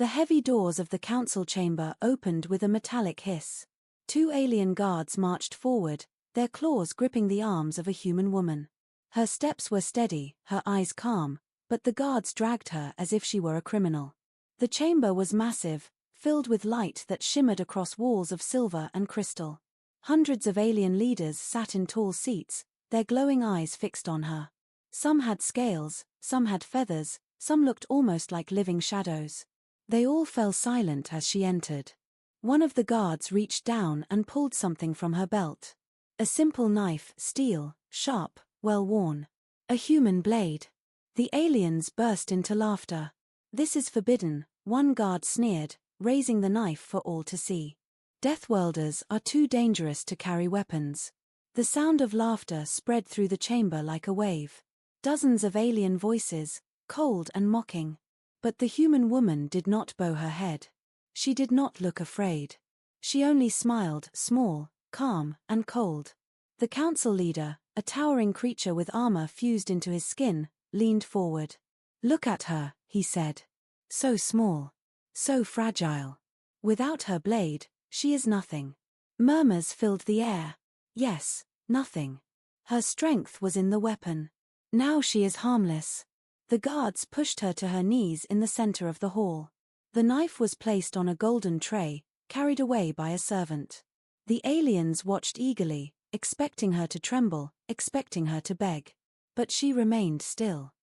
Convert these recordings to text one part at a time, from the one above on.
The heavy doors of the council chamber opened with a metallic hiss. 2 alien guards marched forward, their claws gripping the arms of a human woman. Her steps were steady, her eyes calm, but the guards dragged her as if she were a criminal. The chamber was massive, filled with light that shimmered across walls of silver and crystal. Hundreds of alien leaders sat in tall seats, their glowing eyes fixed on her. Some had scales, some had feathers, some looked almost like living shadows. They all fell silent as she entered. One of the guards reached down and pulled something from her belt. A simple knife, steel, sharp, well-worn. A human blade. The aliens burst into laughter. "This is forbidden," one guard sneered, raising the knife for all to see. "Deathworlders are too dangerous to carry weapons." The sound of laughter spread through the chamber like a wave. Dozens of alien voices, cold and mocking. But the human woman did not bow her head. She did not look afraid. She only smiled, small, calm, and cold. The council leader, a towering creature with armor fused into his skin, leaned forward. "Look at her," he said. "So small. So fragile. Without her blade, she is nothing." Murmurs filled the air. Yes, nothing. Her strength was in the weapon. Now she is harmless. The guards pushed her to her knees in the center of the hall. The knife was placed on a golden tray, carried away by a servant. The aliens watched eagerly, expecting her to tremble, expecting her to beg. But she remained still.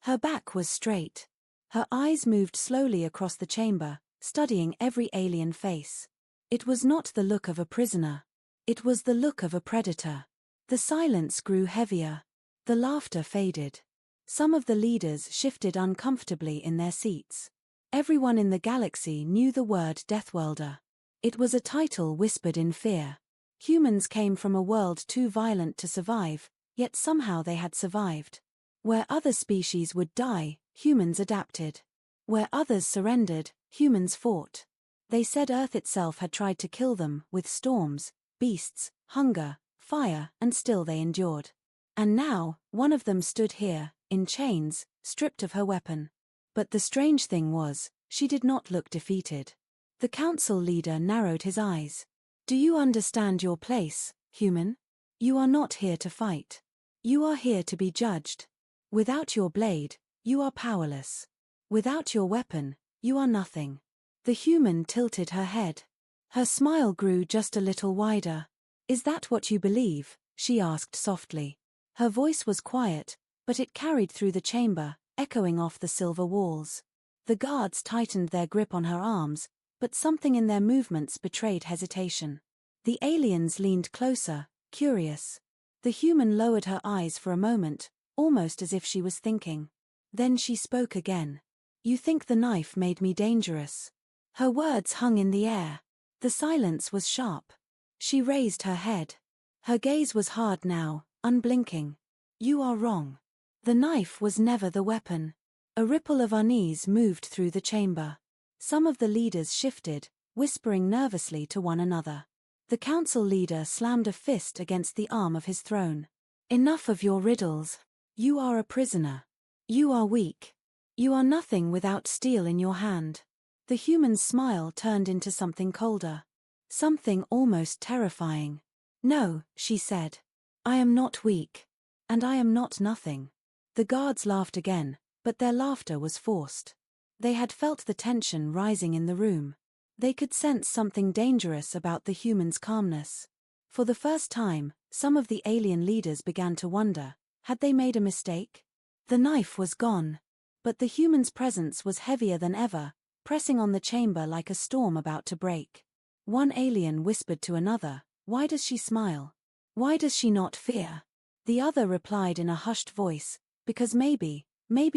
Her back was straight. Her eyes moved slowly across the chamber, studying every alien face. It was not the look of a prisoner. It was the look of a predator. The silence grew heavier. The laughter faded. Some of the leaders shifted uncomfortably in their seats. Everyone in the galaxy knew the word Deathworlder. It was a title whispered in fear. Humans came from a world too violent to survive, yet somehow they had survived. Where other species would die, humans adapted. Where others surrendered, humans fought. They said Earth itself had tried to kill them, with storms, beasts, hunger, fire, and still they endured. And now, one of them stood here, in chains, stripped of her weapon. But the strange thing was, she did not look defeated. The council leader narrowed his eyes. "Do you understand your place, human? You are not here to fight. You are here to be judged. Without your blade, you are powerless. Without your weapon, you are nothing." The human tilted her head. Her smile grew just a little wider. "Is that what you believe?" she asked softly. Her voice was quiet, but it carried through the chamber, echoing off the silver walls. The guards tightened their grip on her arms, but something in their movements betrayed hesitation. The aliens leaned closer, curious. The human lowered her eyes for a moment, almost as if she was thinking. Then she spoke again. "You think the knife made me dangerous?" Her words hung in the air. The silence was sharp. She raised her head. Her gaze was hard now, unblinking. "You are wrong. The knife was never the weapon." A ripple of unease moved through the chamber. Some of the leaders shifted, whispering nervously to one another. The council leader slammed a fist against the arm of his throne. "Enough of your riddles. You are a prisoner. You are weak. You are nothing without steel in your hand." The human's smile turned into something colder. Something almost terrifying. "No," she said. "I am not weak. And I am not nothing." The guards laughed again, but their laughter was forced. They had felt the tension rising in the room. They could sense something dangerous about the human's calmness. For the first time, some of the alien leaders began to wonder, had they made a mistake? The knife was gone. But the human's presence was heavier than ever, pressing on the chamber like a storm about to break. One alien whispered to another, "Why does she smile? Why does she not fear?" The other replied in a hushed voice, "Because maybe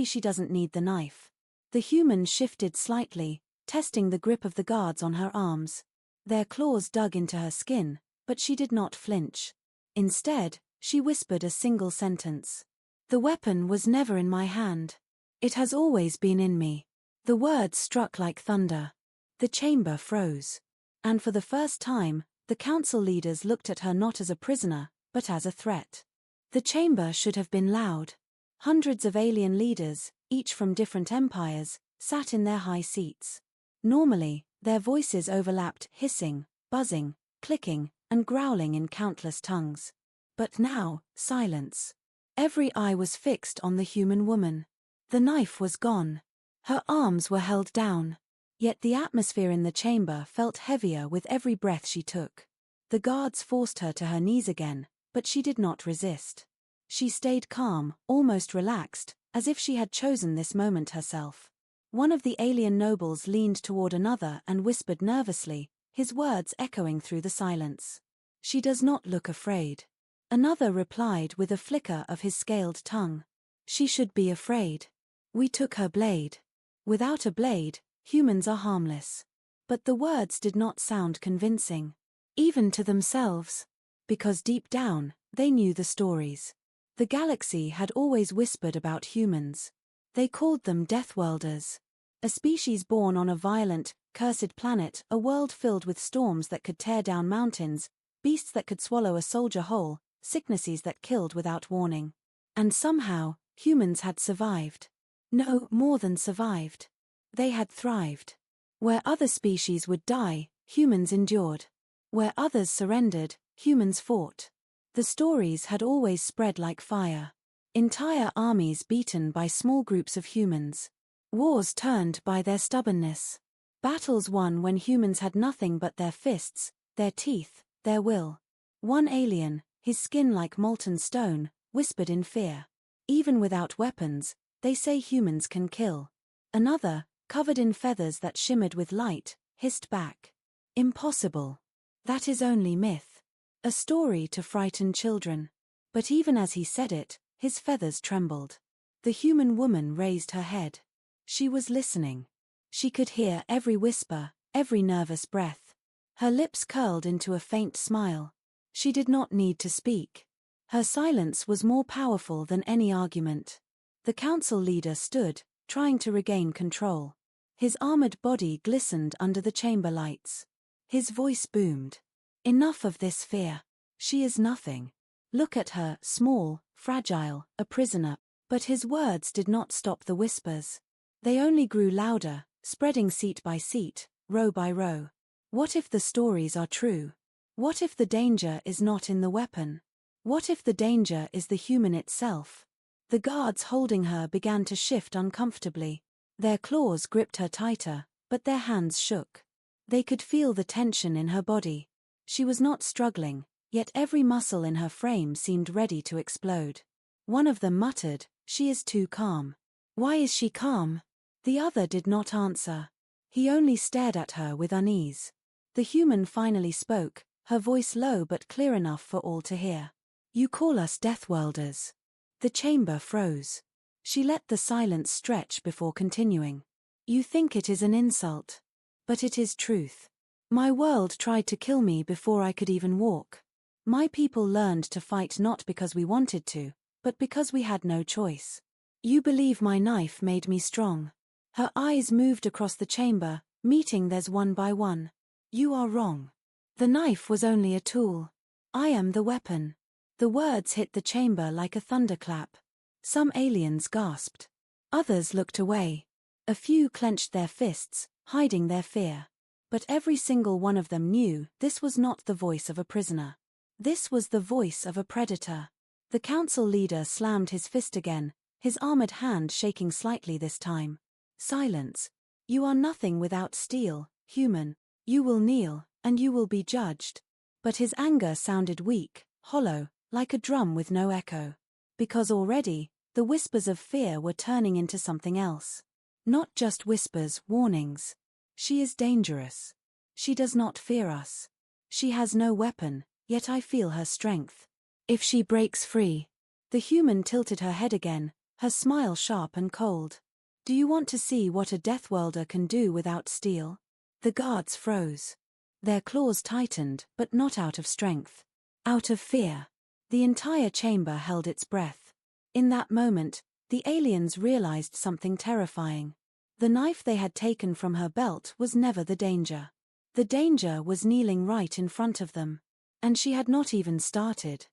she doesn't need the knife." The human shifted slightly, testing the grip of the guards on her arms. Their claws dug into her skin, but she did not flinch. Instead, she whispered a single sentence. "The weapon was never in my hand. It has always been in me." The words struck like thunder. The chamber froze. And for the first time, the council leaders looked at her not as a prisoner, but as a threat. The chamber should have been loud. Hundreds of alien leaders, each from different empires, sat in their high seats. Normally, their voices overlapped, hissing, buzzing, clicking, and growling in countless tongues. But now, silence. Every eye was fixed on the human woman. The knife was gone. Her arms were held down. Yet the atmosphere in the chamber felt heavier with every breath she took. The guards forced her to her knees again, but she did not resist. She stayed calm, almost relaxed, as if she had chosen this moment herself. One of the alien nobles leaned toward another and whispered nervously, his words echoing through the silence. "She does not look afraid." Another replied with a flicker of his scaled tongue. "She should be afraid. We took her blade." Without a blade, humans are harmless. But the words did not sound convincing. Even to themselves. Because deep down, they knew the stories. The galaxy had always whispered about humans. They called them Deathworlders. A species born on a violent, cursed planet, a world filled with storms that could tear down mountains, beasts that could swallow a soldier whole, sicknesses that killed without warning. And somehow, humans had survived. No, more than survived. They had thrived. Where other species would die, humans endured. Where others surrendered, humans fought. The stories had always spread like fire. Entire armies beaten by small groups of humans. Wars turned by their stubbornness. Battles won when humans had nothing but their fists, their teeth, their will. One alien, his skin like molten stone, whispered in fear. "Even without weapons, they say humans can kill." Another, covered in feathers that shimmered with light, hissed back. "Impossible. That is only myth. A story to frighten children." But even as he said it, his feathers trembled. The human woman raised her head. She was listening. She could hear every whisper, every nervous breath. Her lips curled into a faint smile. She did not need to speak. Her silence was more powerful than any argument. The council leader stood, trying to regain control. His armored body glistened under the chamber lights. His voice boomed. "Enough of this fear. She is nothing. Look at her, small, fragile, a prisoner." But his words did not stop the whispers. They only grew louder, spreading seat by seat, row by row. What if the stories are true? What if the danger is not in the weapon? What if the danger is the human itself? The guards holding her began to shift uncomfortably. Their claws gripped her tighter, but their hands shook. They could feel the tension in her body. She was not struggling, yet every muscle in her frame seemed ready to explode. One of them muttered, "She is too calm." "Why is she calm?" The other did not answer. He only stared at her with unease. The human finally spoke, her voice low but clear enough for all to hear. "You call us Deathworlders." The chamber froze. She let the silence stretch before continuing. "You think it is an insult. But it is truth. My world tried to kill me before I could even walk. My people learned to fight not because we wanted to, but because we had no choice. You believe my knife made me strong." Her eyes moved across the chamber, meeting theirs one by one. "You are wrong. The knife was only a tool. I am the weapon." The words hit the chamber like a thunderclap. Some aliens gasped. Others looked away. A few clenched their fists, hiding their fear. But every single one of them knew this was not the voice of a prisoner. This was the voice of a predator. The council leader slammed his fist again, his armored hand shaking slightly this time. "Silence. You are nothing without steel, human. You will kneel, and you will be judged." But his anger sounded weak, hollow, like a drum with no echo. Because already, the whispers of fear were turning into something else. Not just whispers, warnings. "She is dangerous. She does not fear us. She has no weapon, yet I feel her strength. If she breaks free." The human tilted her head again, her smile sharp and cold. "Do you want to see what a Deathworlder can do without steel?" The guards froze. Their claws tightened, but not out of strength. Out of fear. The entire chamber held its breath. In that moment, the aliens realized something terrifying. The knife they had taken from her belt was never the danger. The danger was kneeling right in front of them. And she had not even started.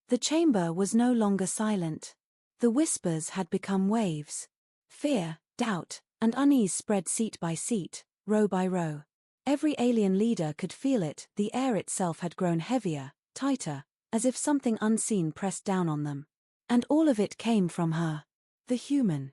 The chamber was no longer silent. The whispers had become waves. Fear, doubt, and unease spread seat by seat, row by row. Every alien leader could feel it, the air itself had grown heavier, tighter, as if something unseen pressed down on them. And all of it came from her. The human.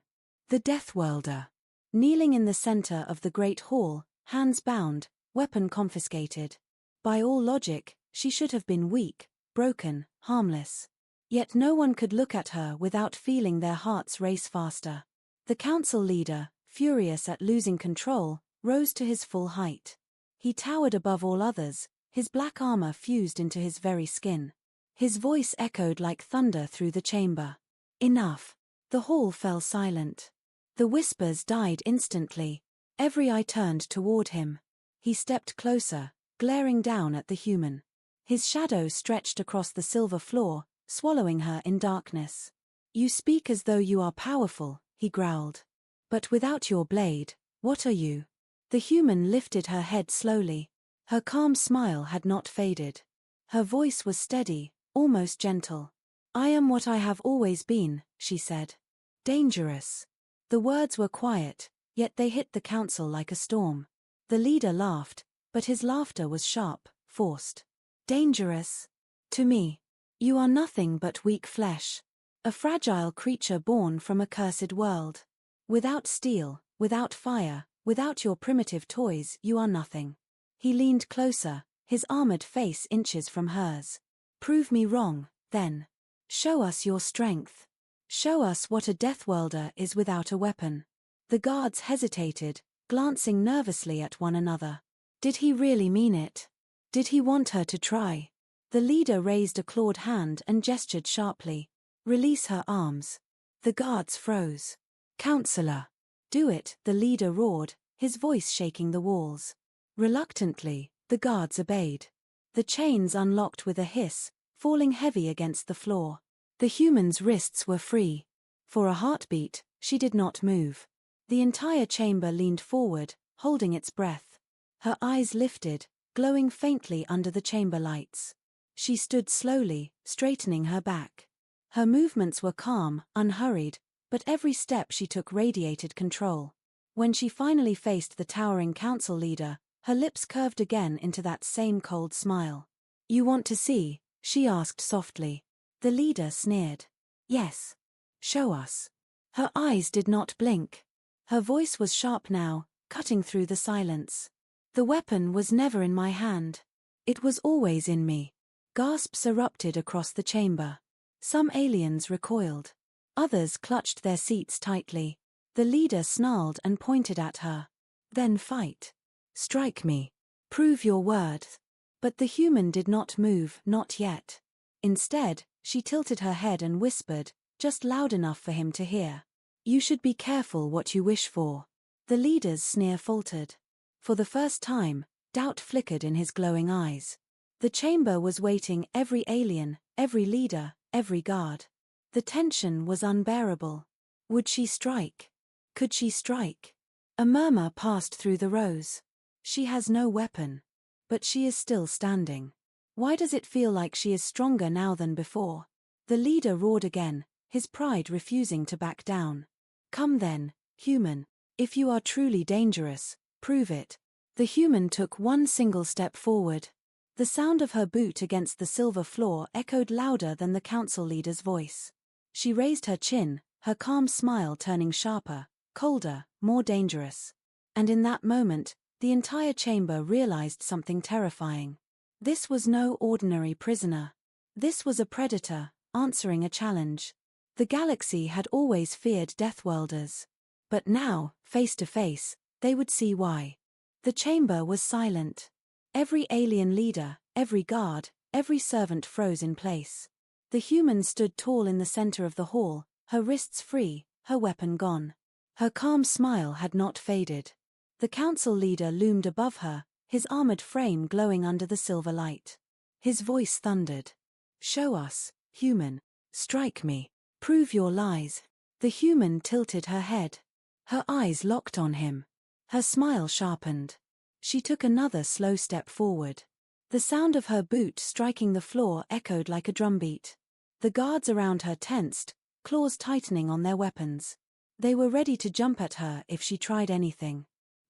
The Deathworlder. Kneeling in the center of the great hall, hands bound, weapon confiscated. By all logic, she should have been weak, broken, harmless. Yet no one could look at her without feeling their hearts race faster. The council leader, furious at losing control, rose to his full height. He towered above all others, his black armor fused into his very skin. His voice echoed like thunder through the chamber. Enough. The hall fell silent. The whispers died instantly. Every eye turned toward him. He stepped closer, glaring down at the human. His shadow stretched across the silver floor, swallowing her in darkness. You speak as though you are powerful, he growled. But without your blade, what are you? The human lifted her head slowly. Her calm smile had not faded. Her voice was steady, almost gentle. I am what I have always been, she said. Dangerous. The words were quiet, yet they hit the council like a storm. The leader laughed, but his laughter was sharp, forced. Dangerous? To me. You are nothing but weak flesh. A fragile creature born from a cursed world. Without steel, without fire, without your primitive toys, you are nothing. He leaned closer, his armored face inches from hers. Prove me wrong, then. Show us your strength. Show us what a Deathworlder is without a weapon. The guards hesitated, glancing nervously at one another. Did he really mean it? Did he want her to try? The leader raised a clawed hand and gestured sharply. Release her arms. The guards froze. Counselor. Do it, the leader roared, his voice shaking the walls. Reluctantly, the guards obeyed. The chains unlocked with a hiss, falling heavy against the floor. The human's wrists were free. For a heartbeat, she did not move. The entire chamber leaned forward, holding its breath. Her eyes lifted, glowing faintly under the chamber lights. She stood slowly, straightening her back. Her movements were calm, unhurried, but every step she took radiated control. When she finally faced the towering council leader, her lips curved again into that same cold smile. You want to see? She asked softly. The leader sneered. Yes. Show us. Her eyes did not blink. Her voice was sharp now, cutting through the silence. The weapon was never in my hand. It was always in me. Gasps erupted across the chamber. Some aliens recoiled. Others clutched their seats tightly. The leader snarled and pointed at her. Then fight. Strike me. Prove your worth. But the human did not move, not yet. Instead, she tilted her head and whispered, just loud enough for him to hear. You should be careful what you wish for. The leader's sneer faltered. For the first time, doubt flickered in his glowing eyes. The chamber was waiting, every alien, every leader, every guard. The tension was unbearable. Would she strike? Could she strike? A murmur passed through the rows. She has no weapon. But she is still standing. Why does it feel like she is stronger now than before? The leader roared again, his pride refusing to back down. Come then, human. If you are truly dangerous, prove it. The human took one single step forward. The sound of her boot against the silver floor echoed louder than the council leader's voice. She raised her chin, her calm smile turning sharper, colder, more dangerous. And in that moment, the entire chamber realized something terrifying. This was no ordinary prisoner. This was a predator, answering a challenge. The galaxy had always feared Deathworlders. But now, face to face, they would see why. The chamber was silent. Every alien leader, every guard, every servant froze in place. The human stood tall in the center of the hall, her wrists free, her weapon gone. Her calm smile had not faded. The council leader loomed above her, his armored frame glowing under the silver light. His voice thundered. Show us, human. Strike me. Prove your lies. The human tilted her head. Her eyes locked on him. Her smile sharpened. She took another slow step forward. The sound of her boot striking the floor echoed like a drumbeat. The guards around her tensed, claws tightening on their weapons. They were ready to jump at her if she tried anything.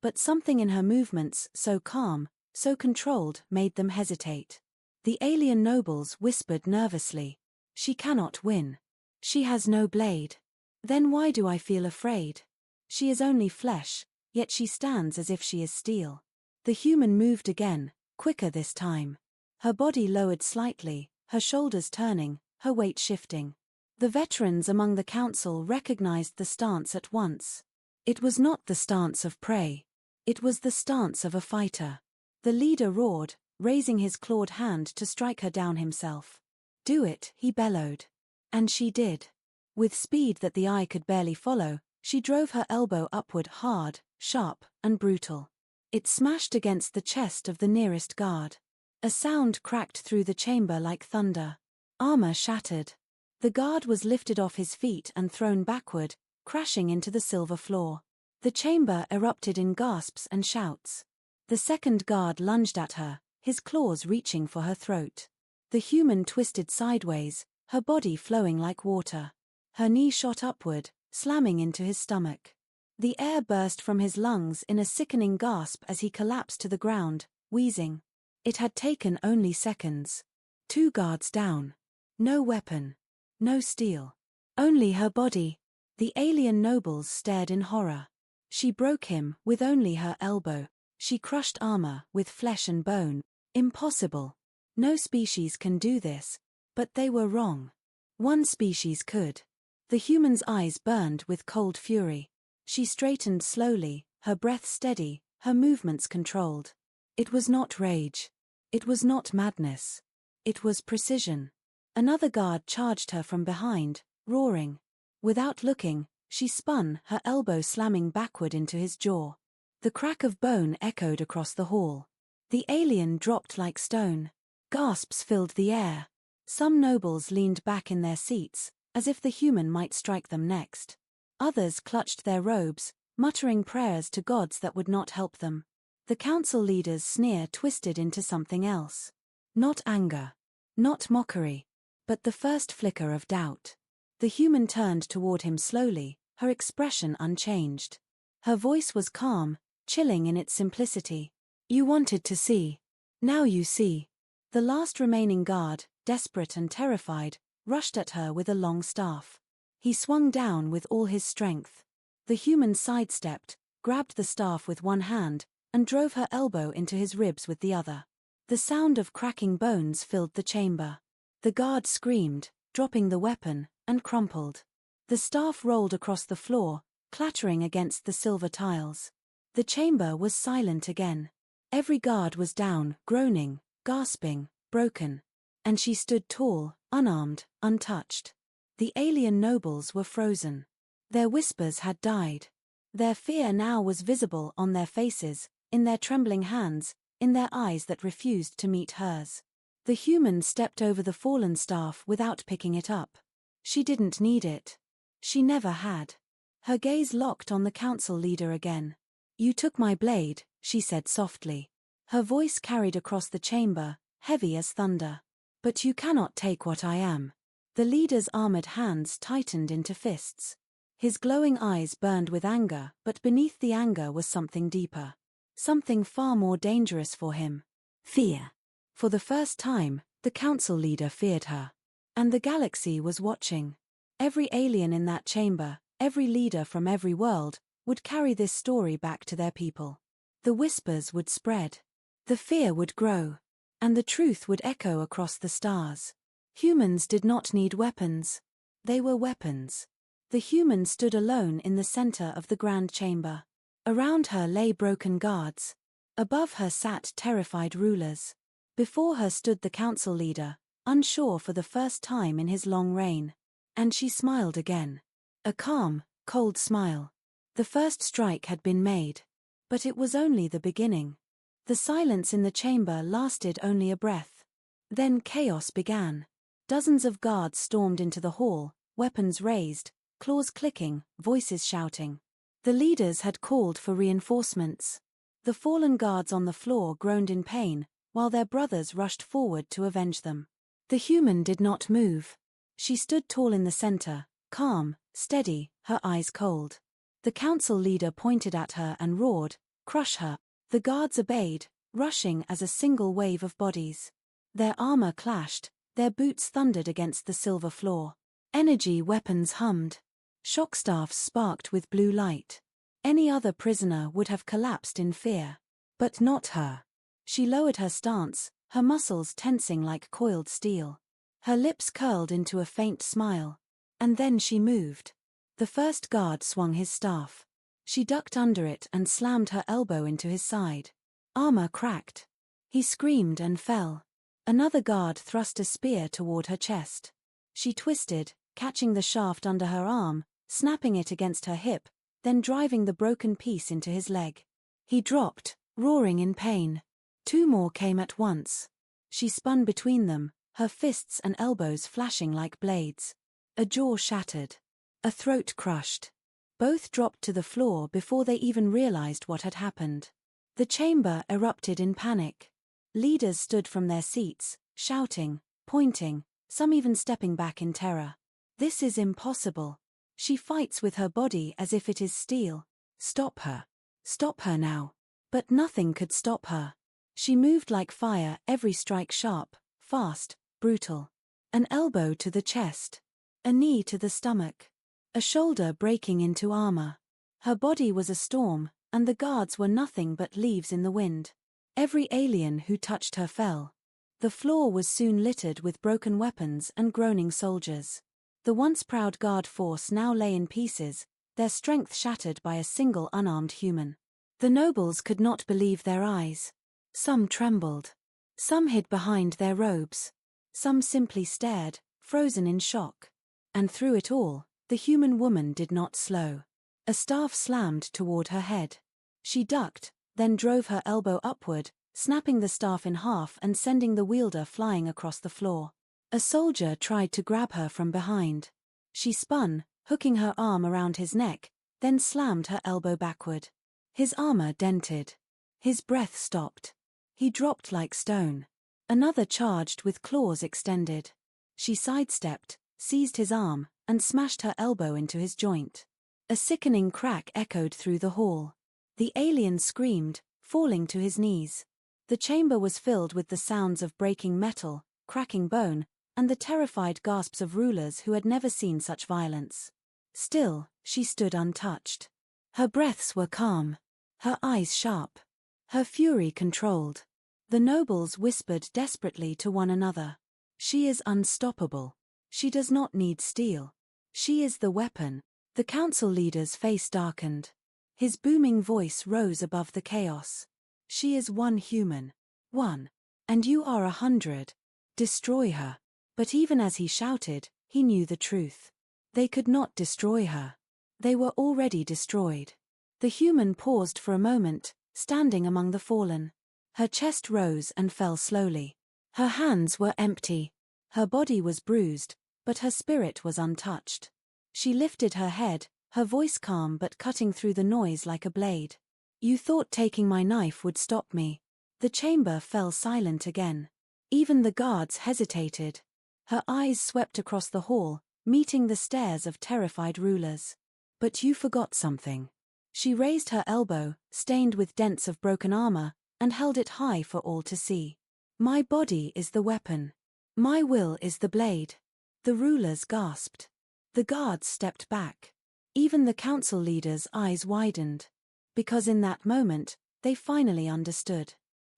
But something in her movements, so calm, so controlled, made them hesitate. The alien nobles whispered nervously. She cannot win. She has no blade. Then why do I feel afraid? She is only flesh, yet she stands as if she is steel. The human moved again, quicker this time. Her body lowered slightly, her shoulders turning, her weight shifting. The veterans among the council recognized the stance at once. It was not the stance of prey. It was the stance of a fighter. The leader roared, raising his clawed hand to strike her down himself. Do it, he bellowed. And she did. With speed that the eye could barely follow, she drove her elbow upward hard, sharp, and brutal. It smashed against the chest of the nearest guard. A sound cracked through the chamber like thunder. Armor shattered. The guard was lifted off his feet and thrown backward, crashing into the silver floor. The chamber erupted in gasps and shouts. The second guard lunged at her, his claws reaching for her throat. The human twisted sideways, her body flowing like water. Her knee shot upward, slamming into his stomach. The air burst from his lungs in a sickening gasp as he collapsed to the ground, wheezing. It had taken only seconds. 2 guards down. No weapon. No steel. Only her body. The alien nobles stared in horror. She broke him with only her elbow. She crushed armor with flesh and bone. Impossible. No species can do this. But they were wrong. One species could. The human's eyes burned with cold fury. She straightened slowly, her breath steady, her movements controlled. It was not rage. It was not madness. It was precision. Another guard charged her from behind, roaring. Without looking, she spun, her elbow slamming backward into his jaw. The crack of bone echoed across the hall. The alien dropped like stone. Gasps filled the air. Some nobles leaned back in their seats, as if the human might strike them next. Others clutched their robes, muttering prayers to gods that would not help them. The council leader's sneer twisted into something else. Not anger. Not mockery. But the first flicker of doubt. The human turned toward him slowly, her expression unchanged. Her voice was calm, chilling in its simplicity. You wanted to see. Now you see. The last remaining guard, desperate and terrified, rushed at her with a long staff. He swung down with all his strength. The human sidestepped, grabbed the staff with one hand, and drove her elbow into his ribs with the other. The sound of cracking bones filled the chamber. The guard screamed, dropping the weapon, and crumpled. The staff rolled across the floor, clattering against the silver tiles. The chamber was silent again. Every guard was down, groaning, gasping, broken. And she stood tall, unarmed, untouched. The alien nobles were frozen. Their whispers had died. Their fear now was visible on their faces, in their trembling hands, in their eyes that refused to meet hers. The human stepped over the fallen staff without picking it up. She didn't need it. She never had. Her gaze locked on the council leader again. You took my blade, she said softly. Her voice carried across the chamber, heavy as thunder. But you cannot take what I am. The leader's armored hands tightened into fists. His glowing eyes burned with anger, but beneath the anger was something deeper. Something far more dangerous for him. Fear. For the first time, the council leader feared her. And the galaxy was watching. Every alien in that chamber, every leader from every world, would carry this story back to their people. The whispers would spread. The fear would grow. And the truth would echo across the stars. Humans did not need weapons. They were weapons. The human stood alone in the center of the grand chamber. Around her lay broken guards. Above her sat terrified rulers. Before her stood the council leader, unsure for the first time in his long reign. And she smiled again. A calm, cold smile. The first strike had been made. But it was only the beginning. The silence in the chamber lasted only a breath. Then chaos began. Dozens of guards stormed into the hall, weapons raised, claws clicking, voices shouting. The leaders had called for reinforcements. The fallen guards on the floor groaned in pain, while their brothers rushed forward to avenge them. The human did not move. She stood tall in the center, calm, steady, her eyes cold. The council leader pointed at her and roared, Crush her. The guards obeyed, rushing as a single wave of bodies. Their armor clashed, their boots thundered against the silver floor. Energy weapons hummed. Shockstaffs sparked with blue light. Any other prisoner would have collapsed in fear. But not her. She lowered her stance, her muscles tensing like coiled steel. Her lips curled into a faint smile. And then she moved. The first guard swung his staff. She ducked under it and slammed her elbow into his side. Armor cracked. He screamed and fell. Another guard thrust a spear toward her chest. She twisted, catching the shaft under her arm, snapping it against her hip, then driving the broken piece into his leg. He dropped, roaring in pain. Two more came at once. She spun between them, her fists and elbows flashing like blades. A jaw shattered. A throat crushed. Both dropped to the floor before they even realized what had happened. The chamber erupted in panic. Leaders stood from their seats, shouting, pointing, some even stepping back in terror. This is impossible. She fights with her body as if it is steel. Stop her. Stop her now. But nothing could stop her. She moved like fire, every strike sharp, fast, brutal. An elbow to the chest. A knee to the stomach. A shoulder breaking into armor. Her body was a storm, and the guards were nothing but leaves in the wind. Every alien who touched her fell. The floor was soon littered with broken weapons and groaning soldiers. The once proud guard force now lay in pieces, their strength shattered by a single unarmed human. The nobles could not believe their eyes. Some trembled. Some hid behind their robes. Some simply stared, frozen in shock. And through it all, the human woman did not slow. A staff slammed toward her head. She ducked, then drove her elbow upward, snapping the staff in half and sending the wielder flying across the floor. A soldier tried to grab her from behind. She spun, hooking her arm around his neck, then slammed her elbow backward. His armor dented. His breath stopped. He dropped like stone. Another charged with claws extended. She sidestepped, seized his arm, and smashed her elbow into his joint. A sickening crack echoed through the hall. The alien screamed, falling to his knees. The chamber was filled with the sounds of breaking metal, cracking bone, and the terrified gasps of rulers who had never seen such violence. Still, she stood untouched. Her breaths were calm. Her eyes sharp. Her fury controlled. The nobles whispered desperately to one another. She is unstoppable. She does not need steel. She is the weapon. The council leader's face darkened. His booming voice rose above the chaos. She is one human. One. And you are 100. Destroy her. But even as he shouted, he knew the truth. They could not destroy her. They were already destroyed. The human paused for a moment, standing among the fallen. Her chest rose and fell slowly. Her hands were empty. Her body was bruised, but her spirit was untouched. She lifted her head, her voice calm but cutting through the noise like a blade. You thought taking my knife would stop me. The chamber fell silent again. Even the guards hesitated. Her eyes swept across the hall, meeting the stares of terrified rulers. But you forgot something. She raised her elbow, stained with dents of broken armor, and held it high for all to see. My body is the weapon. My will is the blade. The rulers gasped. The guards stepped back. Even the council leaders' eyes widened. Because in that moment, they finally understood.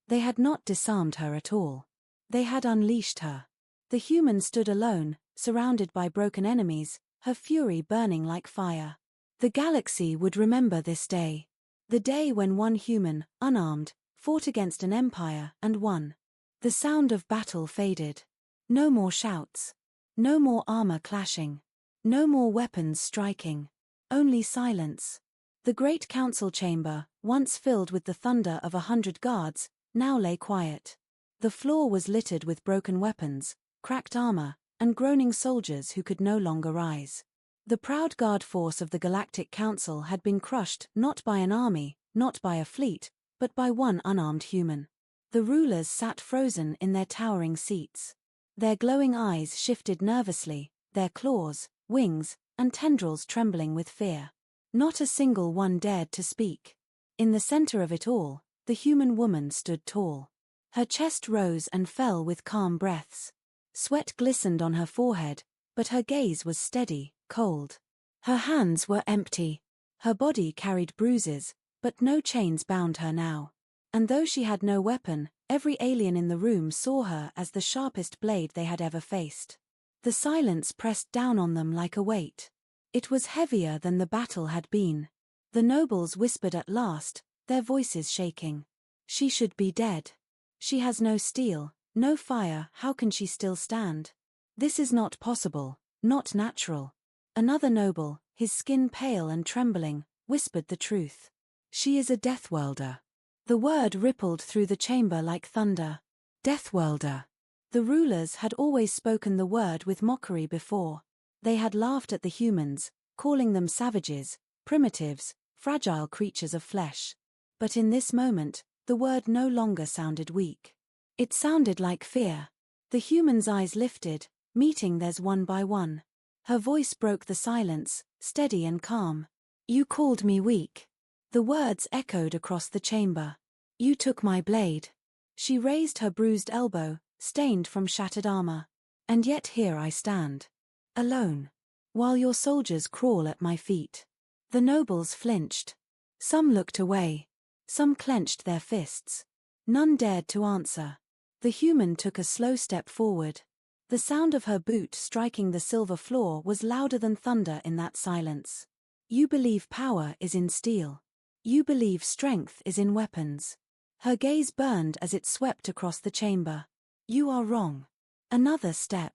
They had not disarmed her at all. They had unleashed her. The human stood alone, surrounded by broken enemies, her fury burning like fire. The galaxy would remember this day. The day when one human, unarmed, fought against an empire and won. The sound of battle faded. No more shouts. No more armor clashing. No more weapons striking. Only silence. The great council chamber, once filled with the thunder of 100 guards, now lay quiet. The floor was littered with broken weapons, cracked armor, and groaning soldiers who could no longer rise. The proud guard force of the Galactic Council had been crushed not by an army, not by a fleet, but by one unarmed human. The rulers sat frozen in their towering seats. Their glowing eyes shifted nervously, their claws, wings, and tendrils trembling with fear. Not a single one dared to speak. In the center of it all, the human woman stood tall. Her chest rose and fell with calm breaths. Sweat glistened on her forehead, but her gaze was steady, cold. Her hands were empty. Her body carried bruises, but no chains bound her now. And though she had no weapon, every alien in the room saw her as the sharpest blade they had ever faced. The silence pressed down on them like a weight. It was heavier than the battle had been. The nobles whispered at last, their voices shaking. She should be dead. She has no steel, no fire, how can she still stand? This is not possible, not natural. Another noble, his skin pale and trembling, whispered the truth. She is a Deathworlder. The word rippled through the chamber like thunder. Deathworlder. The rulers had always spoken the word with mockery before. They had laughed at the humans, calling them savages, primitives, fragile creatures of flesh. But in this moment, the word no longer sounded weak. It sounded like fear. The human's eyes lifted, meeting theirs one by one. Her voice broke the silence, steady and calm. You called me weak. The words echoed across the chamber. You took my blade. She raised her bruised elbow, stained from shattered armor. And yet here I stand. Alone. While your soldiers crawl at my feet. The nobles flinched. Some looked away. Some clenched their fists. None dared to answer. The human took a slow step forward. The sound of her boot striking the silver floor was louder than thunder in that silence. You believe power is in steel. You believe strength is in weapons. Her gaze burned as it swept across the chamber. You are wrong. Another step.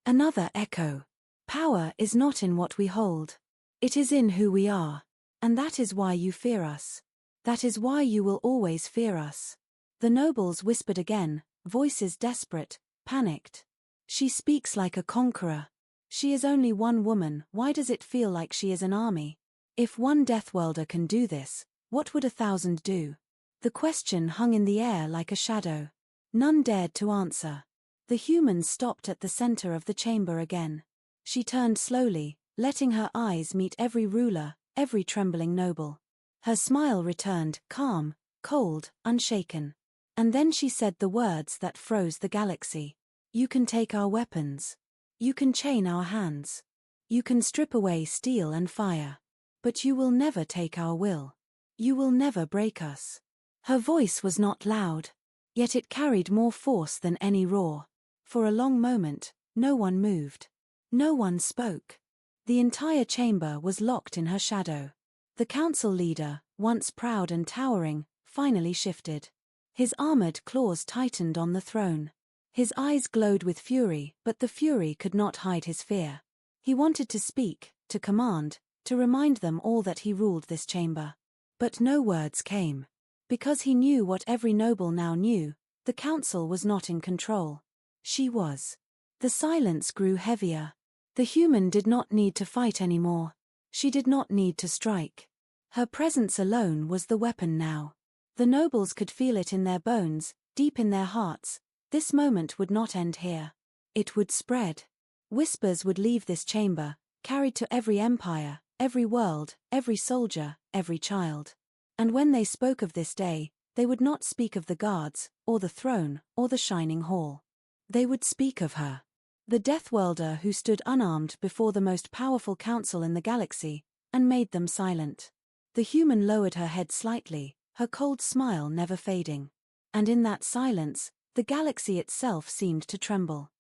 Another echo. Power is not in what we hold. It is in who we are. And that is why you fear us. That is why you will always fear us. The nobles whispered again, voices desperate, panicked. She speaks like a conqueror. She is only one woman, why does it feel like she is an army? If one Deathworlder can do this, what would 1,000 do? The question hung in the air like a shadow. None dared to answer. The human stopped at the center of the chamber again. She turned slowly, letting her eyes meet every ruler, every trembling noble. Her smile returned, calm, cold, unshaken. And then she said the words that froze the galaxy. You can take our weapons. You can chain our hands. You can strip away steel and fire. But you will never take our will. You will never break us. Her voice was not loud. Yet it carried more force than any roar. For a long moment, no one moved. No one spoke. The entire chamber was locked in her shadow. The council leader, once proud and towering, finally shifted. His armored claws tightened on the throne. His eyes glowed with fury, but the fury could not hide his fear. He wanted to speak, to command, to remind them all that he ruled this chamber. But no words came. Because he knew what every noble now knew, the council was not in control. She was. The silence grew heavier. The human did not need to fight anymore. She did not need to strike. Her presence alone was the weapon now. The nobles could feel it in their bones, deep in their hearts. This moment would not end here. It would spread. Whispers would leave this chamber, carried to every empire, every world, every soldier, every child. And when they spoke of this day, they would not speak of the guards, or the throne, or the shining hall. They would speak of her. The Deathworlder who stood unarmed before the most powerful council in the galaxy, and made them silent. The human lowered her head slightly, her cold smile never fading. And in that silence, the galaxy itself seemed to tremble.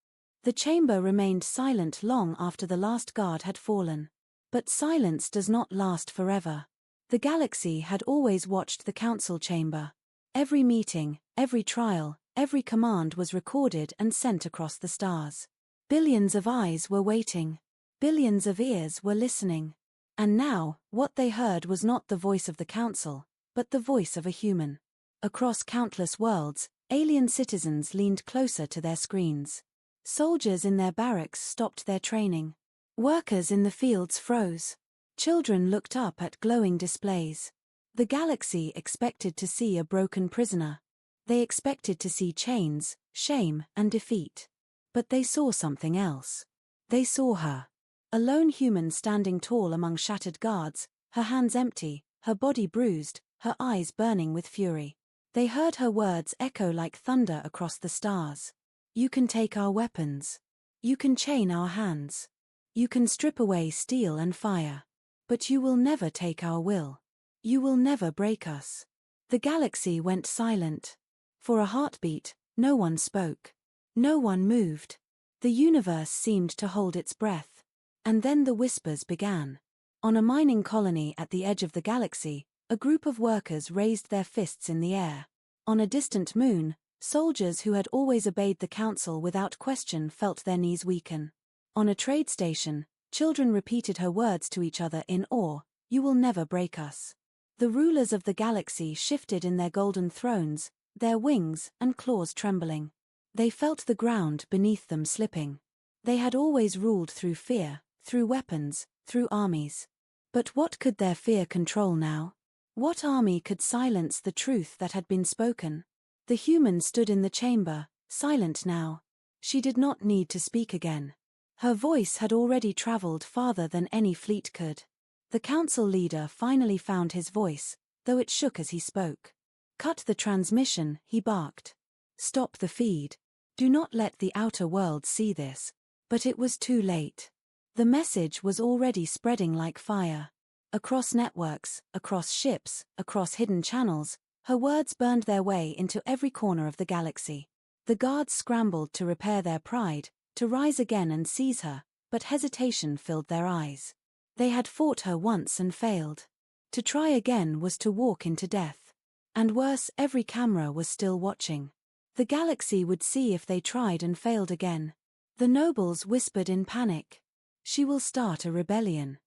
The chamber remained silent long after the last guard had fallen. But silence does not last forever. The galaxy had always watched the council chamber. Every meeting, every trial, every command was recorded and sent across the stars. Billions of eyes were waiting. Billions of ears were listening. And now, what they heard was not the voice of the council, but the voice of a human. Across countless worlds, alien citizens leaned closer to their screens. Soldiers in their barracks stopped their training. Workers in the fields froze. Children looked up at glowing displays. The galaxy expected to see a broken prisoner. They expected to see chains, shame, and defeat. But they saw something else. They saw her. A lone human standing tall among shattered guards, her hands empty, her body bruised, her eyes burning with fury. They heard her words echo like thunder across the stars. You can take our weapons. You can chain our hands. You can strip away steel and fire. But you will never take our will. You will never break us. The galaxy went silent. For a heartbeat, no one spoke. No one moved. The universe seemed to hold its breath. And then the whispers began. On a mining colony at the edge of the galaxy, a group of workers raised their fists in the air. On a distant moon, soldiers who had always obeyed the council without question felt their knees weaken. On a trade station, children repeated her words to each other in awe, "You will never break us." The rulers of the galaxy shifted in their golden thrones, their wings and claws trembling. They felt the ground beneath them slipping. They had always ruled through fear, through weapons, through armies. But what could their fear control now? What army could silence the truth that had been spoken? The human stood in the chamber, silent now. She did not need to speak again. Her voice had already traveled farther than any fleet could. The council leader finally found his voice, though it shook as he spoke. "Cut the transmission," he barked. "Stop the feed. Do not let the outer world see this." But it was too late. The message was already spreading like fire. Across networks, across ships, across hidden channels, her words burned their way into every corner of the galaxy. The guards scrambled to repair their pride, to rise again and seize her, but hesitation filled their eyes. They had fought her once and failed. To try again was to walk into death. And worse, every camera was still watching. The galaxy would see if they tried and failed again. The nobles whispered in panic. "She will start a rebellion.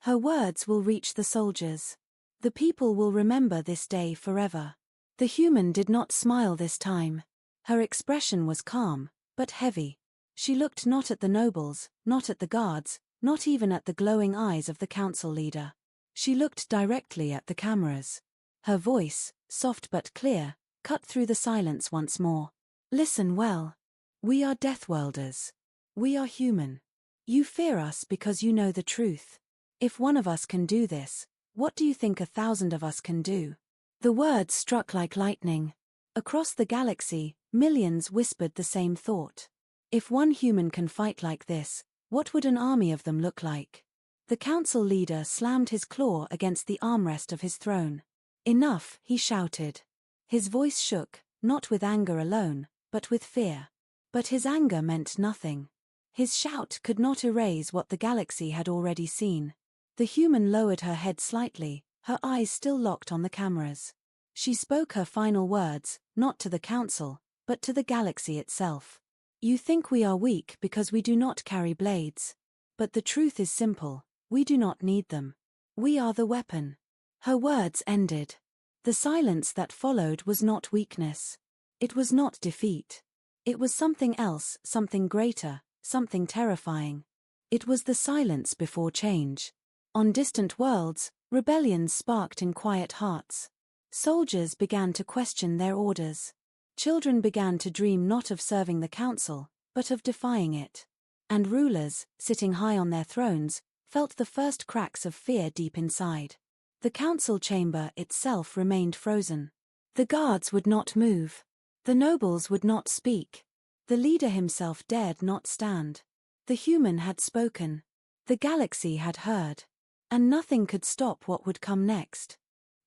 Her words will reach the soldiers. The people will remember this day forever." The human did not smile this time. Her expression was calm, but heavy. She looked not at the nobles, not at the guards, not even at the glowing eyes of the council leader. She looked directly at the cameras. Her voice, soft but clear, cut through the silence once more. "Listen well. We are Deathworlders. We are human. You fear us because you know the truth. If one of us can do this, what do you think 1,000 of us can do?" The words struck like lightning. Across the galaxy, millions whispered the same thought. If one human can fight like this, what would an army of them look like? The council leader slammed his claw against the armrest of his throne. "Enough," he shouted. His voice shook, not with anger alone, but with fear. But his anger meant nothing. His shout could not erase what the galaxy had already seen. The human lowered her head slightly, her eyes still locked on the cameras. She spoke her final words, not to the council, but to the galaxy itself. "You think we are weak because we do not carry blades. But the truth is simple, we do not need them. We are the weapon." Her words ended. The silence that followed was not weakness. It was not defeat. It was something else, something greater, something terrifying. It was the silence before change. On distant worlds, rebellions sparked in quiet hearts. Soldiers began to question their orders. Children began to dream not of serving the council, but of defying it. And rulers, sitting high on their thrones, felt the first cracks of fear deep inside. The council chamber itself remained frozen. The guards would not move. The nobles would not speak. The leader himself dared not stand. The human had spoken. The galaxy had heard. And nothing could stop what would come next.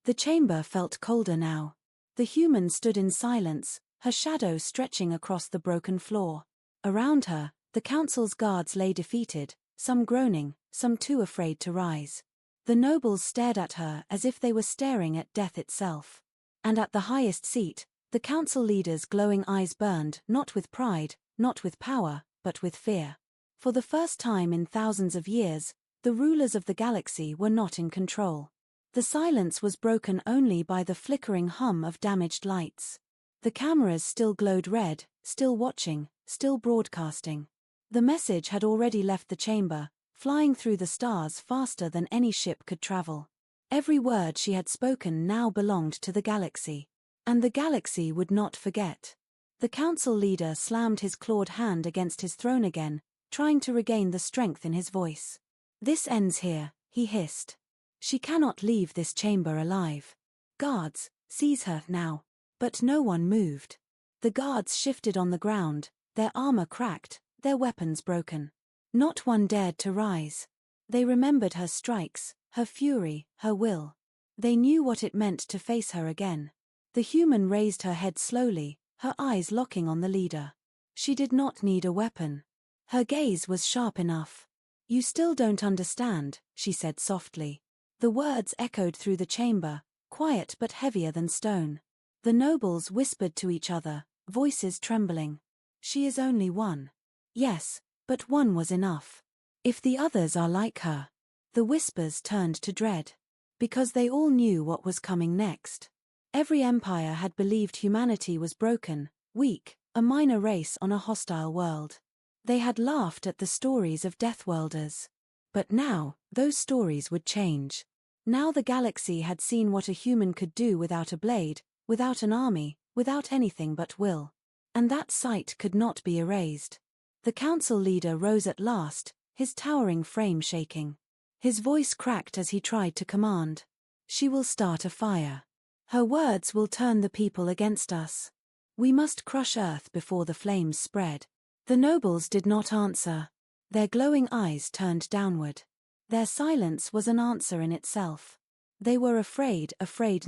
The chamber felt colder now. The human stood in silence, her shadow stretching across the broken floor. Around her, the council's guards lay defeated, some groaning, some too afraid to rise. The nobles stared at her as if they were staring at death itself. And at the highest seat, the council leader's glowing eyes burned, not with pride, not with power, but with fear. For the first time in thousands of years, the rulers of the galaxy were not in control. The silence was broken only by the flickering hum of damaged lights. The cameras still glowed red, still watching, still broadcasting. The message had already left the chamber, flying through the stars faster than any ship could travel. Every word she had spoken now belonged to the galaxy. And the galaxy would not forget. The council leader slammed his clawed hand against his throne again, trying to regain the strength in his voice. "This ends here," he hissed. "She cannot leave this chamber alive. Guards, seize her now. But no one moved. The guards shifted on the ground, their armor cracked, their weapons broken. Not one dared to rise. They remembered her strikes, her fury, her will. They knew what it meant to face her again. The human raised her head slowly, her eyes locking on the leader. She did not need a weapon. Her gaze was sharp enough. "You still don't understand," she said softly. The words echoed through the chamber, quiet but heavier than stone. The nobles whispered to each other, voices trembling. "She is only one." Yes, but one was enough. If the others are like her. The whispers turned to dread. Because they all knew what was coming next. Every empire had believed humanity was broken, weak, a minor race on a hostile world. They had laughed at the stories of Deathworlders. But now, those stories would change. Now the galaxy had seen what a human could do without a blade, without an army, without anything but will. And that sight could not be erased. The council leader rose at last, his towering frame shaking. His voice cracked as he tried to command. "She will start a fire. Her words will turn the people against us. We must crush Earth before the flames spread." The nobles did not answer. Their glowing eyes turned downward. Their silence was an answer in itself. They were afraid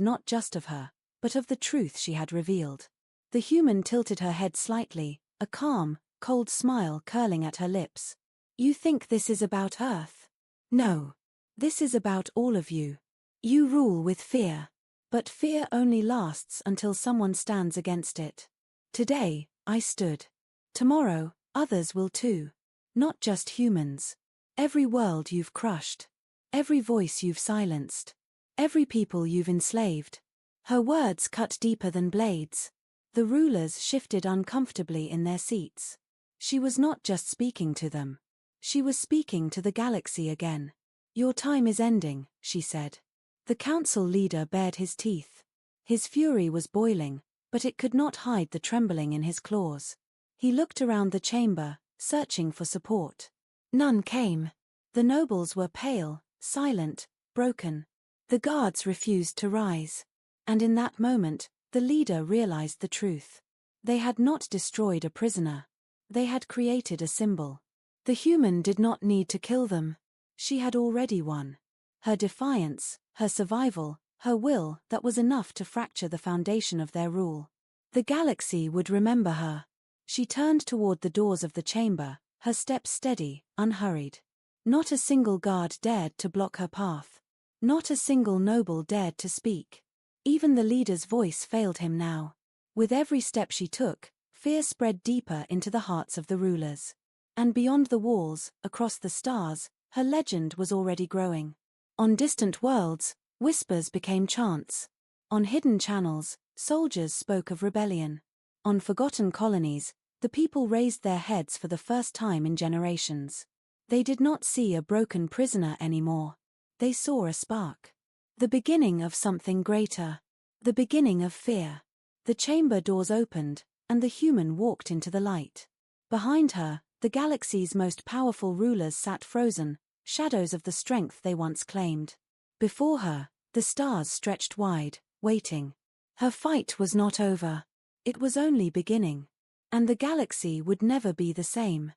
not just of her, but of the truth she had revealed. The human tilted her head slightly, a calm, cold smile curling at her lips. "You think this is about Earth? No. This is about all of you. You rule with fear. But fear only lasts until someone stands against it. Today, I stood. Tomorrow, others will too. Not just humans. Every world you've crushed. Every voice you've silenced. Every people you've enslaved." Her words cut deeper than blades. The rulers shifted uncomfortably in their seats. She was not just speaking to them. She was speaking to the galaxy again. "Your time is ending," she said. The council leader bared his teeth. His fury was boiling, but it could not hide the trembling in his claws. He looked around the chamber, searching for support. None came. The nobles were pale, silent, broken. The guards refused to rise. And in that moment, the leader realized the truth. They had not destroyed a prisoner. They had created a symbol. The human did not need to kill them. She had already won. Her defiance, her survival, her will, that was enough to fracture the foundation of their rule. The galaxy would remember her. She turned toward the doors of the chamber, her steps steady, unhurried. Not a single guard dared to block her path. Not a single noble dared to speak. Even the leader's voice failed him now. With every step she took, fear spread deeper into the hearts of the rulers. And beyond the walls, across the stars, her legend was already growing. On distant worlds, whispers became chants. On hidden channels, soldiers spoke of rebellion. On forgotten colonies, the people raised their heads for the first time in generations. They did not see a broken prisoner anymore. They saw a spark. The beginning of something greater. The beginning of fear. The chamber doors opened, and the human walked into the light. Behind her, the galaxy's most powerful rulers sat frozen, shadows of the strength they once claimed. Before her, the stars stretched wide, waiting. Her fight was not over. It was only beginning. And the galaxy would never be the same.